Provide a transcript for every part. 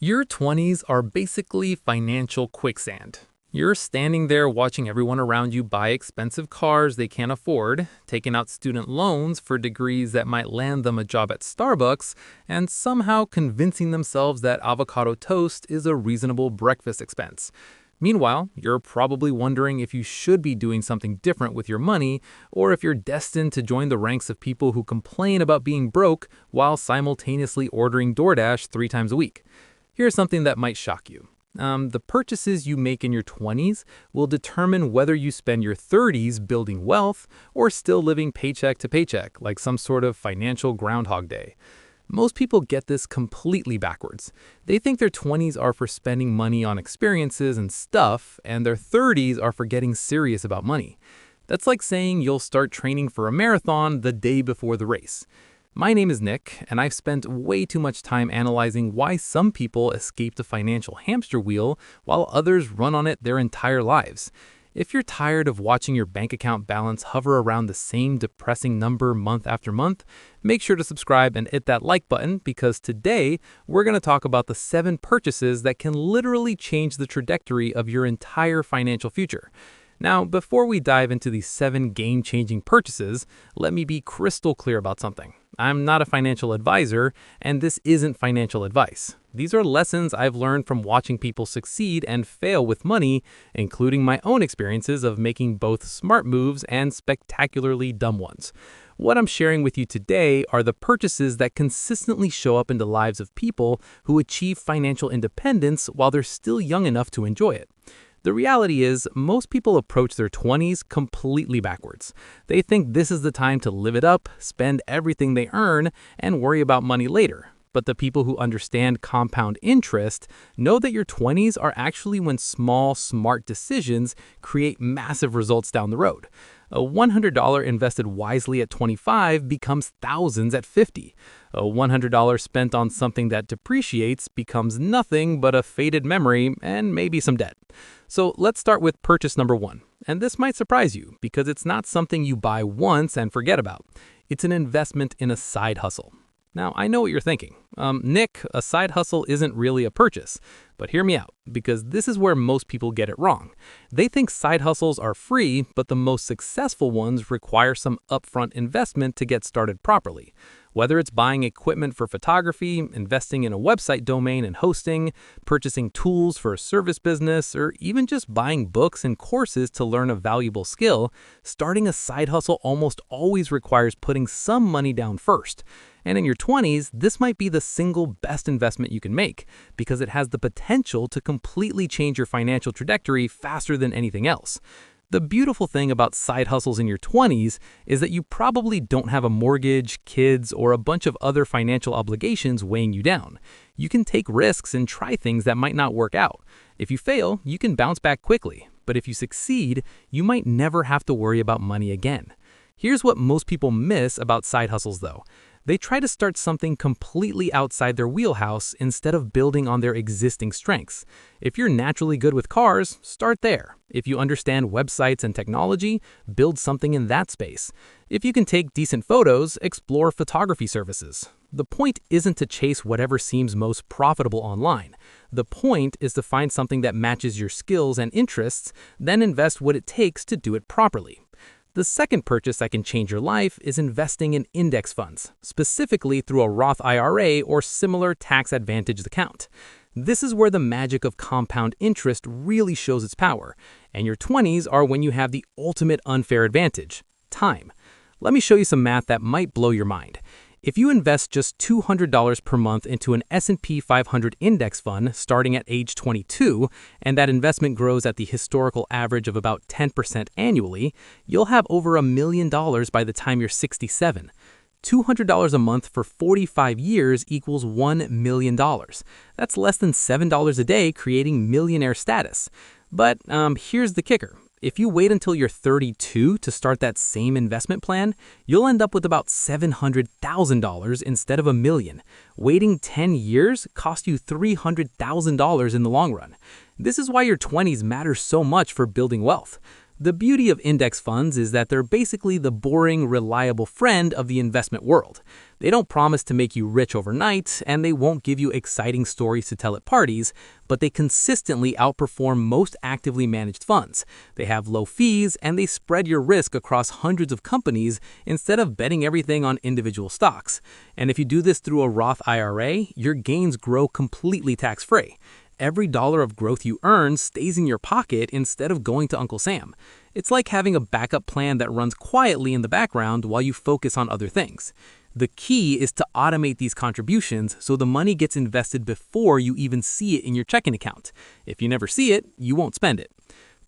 Your 20s are basically financial quicksand. You're standing there watching everyone around you buy expensive cars they can't afford, taking out student loans for degrees that might land them a job at Starbucks, and somehow convincing themselves that avocado toast is a reasonable breakfast expense. Meanwhile, you're probably wondering if you should be doing something different with your money, or if you're destined to join the ranks of people who complain about being broke while simultaneously ordering DoorDash 3 times a week. Here's something that might shock you. The purchases you make in your 20s will determine whether you spend your 30s building wealth or still living paycheck to paycheck, like some sort of financial Groundhog Day. Most people get this completely backwards. They think their 20s are for spending money on experiences and stuff, and their 30s are for getting serious about money. That's like saying you'll start training for a marathon the day before the race. My name is Nick, and I've spent way too much time analyzing why some people escape the financial hamster wheel while others run on it their entire lives. If you're tired of watching your bank account balance hover around the same depressing number month after month, make sure to subscribe and hit that like button because today we're going to talk about the 7 purchases that can literally change the trajectory of your entire financial future. Now, before we dive into these 7 game-changing purchases, let me be crystal clear about something. I'm not a financial advisor, and this isn't financial advice. These are lessons I've learned from watching people succeed and fail with money, including my own experiences of making both smart moves and spectacularly dumb ones. What I'm sharing with you today are the purchases that consistently show up in the lives of people who achieve financial independence while they're still young enough to enjoy it. The reality is, most people approach their 20s completely backwards. They think this is the time to live it up, spend everything they earn, and worry about money later. But the people who understand compound interest know that your 20s are actually when small, smart decisions create massive results down the road. A $100 invested wisely at 25 becomes thousands at 50. A $100 spent on something that depreciates becomes nothing but a faded memory and maybe some debt. So let's start with purchase number 1. And this might surprise you because it's not something you buy once and forget about. It's an investment in a side hustle. Now, I know what you're thinking. Nick, a side hustle isn't really a purchase. But hear me out, because this is where most people get it wrong. They think side hustles are free, but the most successful ones require some upfront investment to get started properly. Whether it's buying equipment for photography, investing in a website domain and hosting, purchasing tools for a service business, or even just buying books and courses to learn a valuable skill, starting a side hustle almost always requires putting some money down first. And in your 20s, this might be the single best investment you can make because it has the potential to completely change your financial trajectory faster than anything else. The beautiful thing about side hustles in your 20s is that you probably don't have a mortgage, kids, or a bunch of other financial obligations weighing you down. You can take risks and try things that might not work out. If you fail, you can bounce back quickly. But if you succeed, you might never have to worry about money again. Here's what most people miss about side hustles though. They try to start something completely outside their wheelhouse instead of building on their existing strengths. If you're naturally good with cars, start there. If you understand websites and technology, build something in that space. If you can take decent photos, explore photography services. The point isn't to chase whatever seems most profitable online. The point is to find something that matches your skills and interests, then invest what it takes to do it properly. The second purchase that can change your life is investing in index funds, specifically through a Roth IRA or similar tax-advantaged account. This is where the magic of compound interest really shows its power, and your 20s are when you have the ultimate unfair advantage: time. Let me show you some math that might blow your mind. If you invest just $200 per month into an S&P 500 index fund starting at age 22, and that investment grows at the historical average of about 10% annually, you'll have over $1 million by the time you're 67. $200 a month for 45 years equals $1 million. That's less than $7 a day, creating millionaire status. But here's the kicker. If you wait until you're 32 to start that same investment plan, you'll end up with about $700,000 instead of $1 million. Waiting 10 years costs you $300,000 in the long run. This is why your 20s matter so much for building wealth. The beauty of index funds is that they're basically the boring, reliable friend of the investment world. They don't promise to make you rich overnight, and they won't give you exciting stories to tell at parties, but they consistently outperform most actively managed funds. They have low fees, and they spread your risk across hundreds of companies instead of betting everything on individual stocks. And if you do this through a Roth IRA, your gains grow completely tax-free. Every dollar of growth you earn stays in your pocket instead of going to Uncle Sam. It's like having a backup plan that runs quietly in the background while you focus on other things. The key is to automate these contributions so the money gets invested before you even see it in your checking account. If you never see it, you won't spend it.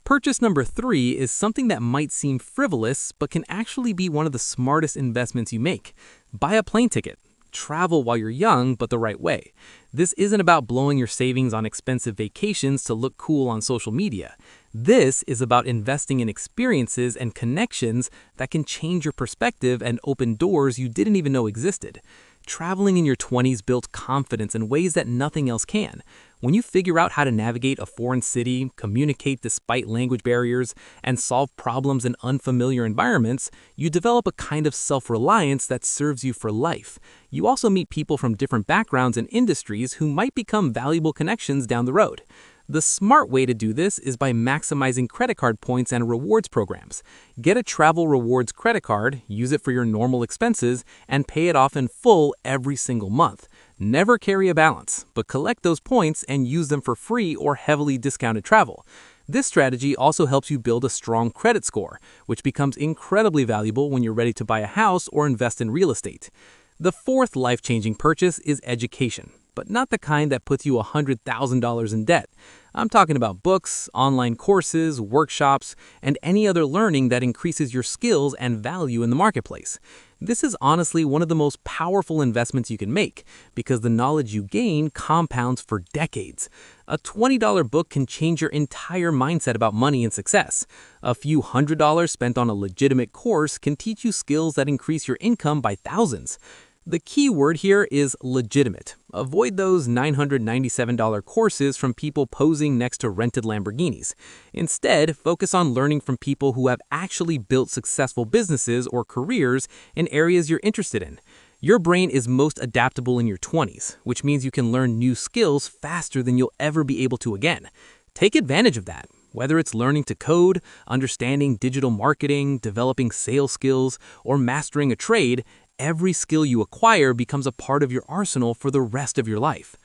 Purchase number 3 is something that might seem frivolous but can actually be one of the smartest investments you make. Buy a plane ticket. Travel while you're young, but the right way. This isn't about blowing your savings on expensive vacations to look cool on social media. This is about investing in experiences and connections that can change your perspective and open doors you didn't even know existed. Traveling in your 20s builds confidence in ways that nothing else can. When you figure out how to navigate a foreign city, communicate despite language barriers, and solve problems in unfamiliar environments, you develop a kind of self-reliance that serves you for life. You also meet people from different backgrounds and industries who might become valuable connections down the road. The smart way to do this is by maximizing credit card points and rewards programs. Get a travel rewards credit card, use it for your normal expenses, and pay it off in full every single month. Never carry a balance, but collect those points and use them for free or heavily discounted travel. This strategy also helps you build a strong credit score, which becomes incredibly valuable when you're ready to buy a house or invest in real estate. The 4th life-changing purchase is education, but not the kind that puts you $100,000 in debt. I'm talking about books, online courses, workshops, and any other learning that increases your skills and value in the marketplace. This is honestly one of the most powerful investments you can make because the knowledge you gain compounds for decades. A $20 book can change your entire mindset about money and success. A few $100s spent on a legitimate course can teach you skills that increase your income by thousands. The key word here is legitimate. Avoid those $997 courses from people posing next to rented Lamborghinis. Instead, focus on learning from people who have actually built successful businesses or careers in areas you're interested in. Your brain is most adaptable in your 20s, which means you can learn new skills faster than you'll ever be able to again. Take advantage of that. Whether it's learning to code, understanding digital marketing, developing sales skills, or mastering a trade, every skill you acquire becomes a part of your arsenal for the rest of your life.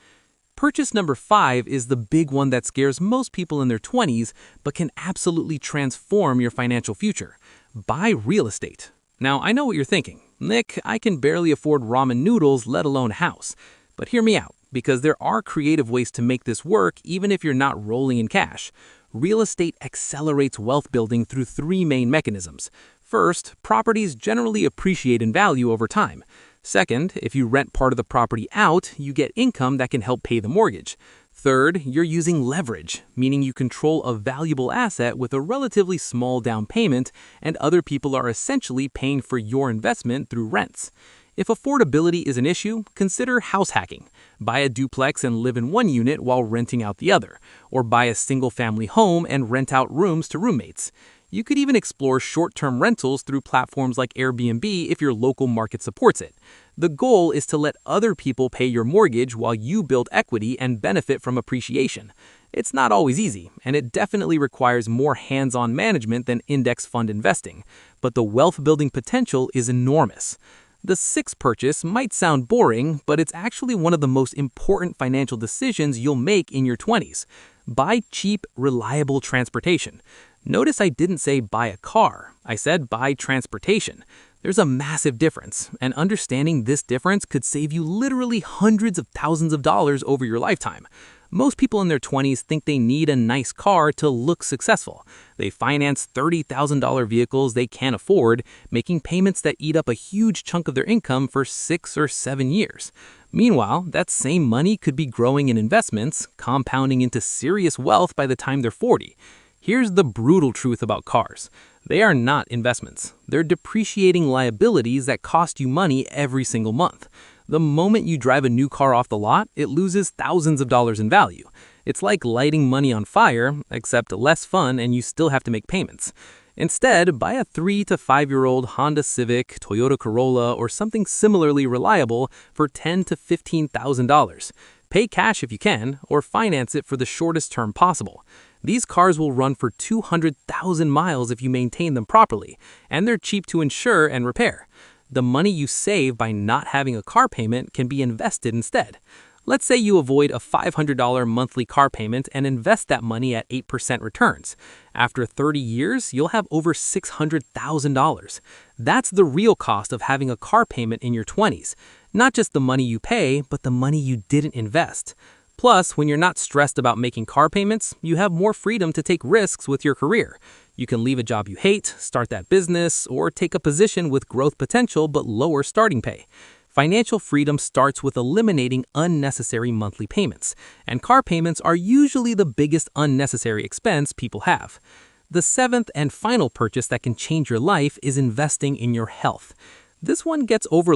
Purchase number 5 is the big one that scares most people in their 20s, but can absolutely transform your financial future. Buy real estate. Now, I know what you're thinking. Nick, I can barely afford ramen noodles, let alone a house. But hear me out, because there are creative ways to make this work even if you're not rolling in cash. Real estate accelerates wealth building through 3 main mechanisms. First, properties generally appreciate in value over time. Second, if you rent part of the property out, you get income that can help pay the mortgage. Third, you're using leverage, meaning you control a valuable asset with a relatively small down payment, and other people are essentially paying for your investment through rents. If affordability is an issue, consider house hacking. Buy a duplex and live in one unit while renting out the other, or buy a single-family home and rent out rooms to roommates. You could even explore short-term rentals through platforms like Airbnb if your local market supports it. The goal is to let other people pay your mortgage while you build equity and benefit from appreciation. It's not always easy, and it definitely requires more hands-on management than index fund investing, but the wealth-building potential is enormous. The 6th purchase might sound boring, but it's actually one of the most important financial decisions you'll make in your 20s. Buy cheap, reliable transportation. Notice I didn't say buy a car, I said buy transportation. There's a massive difference, and understanding this difference could save you literally hundreds of thousands of dollars over your lifetime. Most people in their 20s think they need a nice car to look successful. They finance $30,000 vehicles they can't afford, making payments that eat up a huge chunk of their income for 6 or 7 years. Meanwhile, that same money could be growing in investments, compounding into serious wealth by the time they're 40. Here's the brutal truth about cars. They are not investments. They're depreciating liabilities that cost you money every single month. The moment you drive a new car off the lot, it loses thousands of dollars in value. It's like lighting money on fire, except less fun and you still have to make payments. Instead, buy a 3 to 5-year-old Honda Civic, Toyota Corolla, or something similarly reliable for $10,000 to $15,000. Pay cash if you can, or finance it for the shortest term possible. These cars will run for 200,000 miles if you maintain them properly, and they're cheap to insure and repair. The money you save by not having a car payment can be invested instead. Let's say you avoid a $500 monthly car payment and invest that money at 8% returns. After 30 years, you'll have over $600,000. That's the real cost of having a car payment in your 20s. Not just the money you pay, but the money you didn't invest. Plus, when you're not stressed about making car payments, you have more freedom to take risks with your career. You can leave a job you hate, start that business, or take a position with growth potential but lower starting pay. Financial freedom starts with eliminating unnecessary monthly payments, and car payments are usually the biggest unnecessary expense people have. The seventh and final purchase that can change your life is investing in your health. This one gets overlooked.